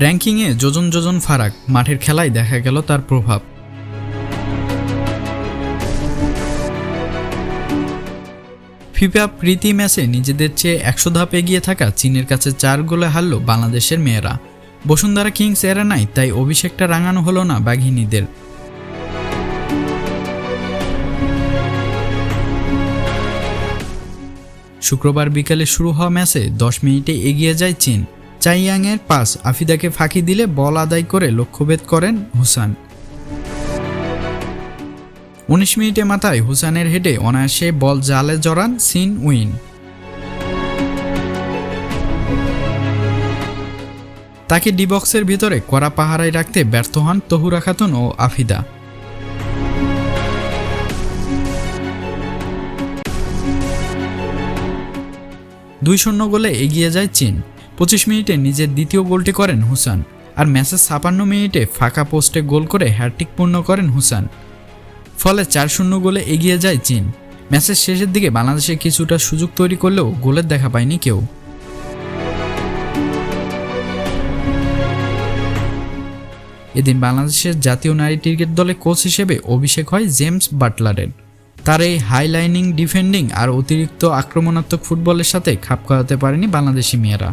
র্যাঙ্কিংয়ে যোজন যোজন ফারাক, মাঠের খেলায় দেখা গেল তার প্রভাব। ফিফা প্রীতি ম্যাচে নিজেদের চেয়ে 100 ধাপ এগিয়ে থাকা চীনের কাছে 4 গোলে হারল বাংলাদেশের মেয়েরা। বসুন্ধরা কিংস এরেনায় তাই অভিষেকটা রাঙানো হলো না বাঘিনীদের। শুক্রবার বিকালে শুরু হওয়া ম্যাচে 10 মিনিটে এগিয়ে যায় চীন। চাইয়াংয়ের পাস আফিদাকে ফাঁকি দিলে বল আদায় করে লক্ষ্যভেদ করেন হুসান। 19 মিনিটে মাথায় হুসানের হেডে অনায়াসে বল জালে জড়ান সিন উইন। তাকে ডি বক্সের ভিতরে কড়া পাহারায় রাখতে ব্যর্থ হন তহুরা খাতুন ও আফিদা। দুই 0 গোলে এগিয়ে যায় চীন। 25 মিনিটে নিজের দ্বিতীয় গোলটি করেন হুসান, আর ম্যাচের 56 মিনিটে ফাঁকা পোস্টে গোল করে হ্যাটট্রিক পূর্ণ করেন হুসান। ফলে 4-0 গোলে এগিয়ে যায় চীন। ম্যাচের শেষের দিকে বাংলাদেশে কিছুটা সুযোগ তৈরি করলেও গোলের দেখা পায়নি কেউ। এদিন বাংলাদেশের জাতীয় নারী ক্রিকেট দলে কোচ হিসেবে অভিষেক হয় জেমস বাটলারের। তার এই হাইলাইনিং ডিফেন্ডিং আর অতিরিক্ত আক্রমণাত্মক ফুটবলের সাথে খাপ খাওয়াতে পারেনি বাংলাদেশি মেয়েরা।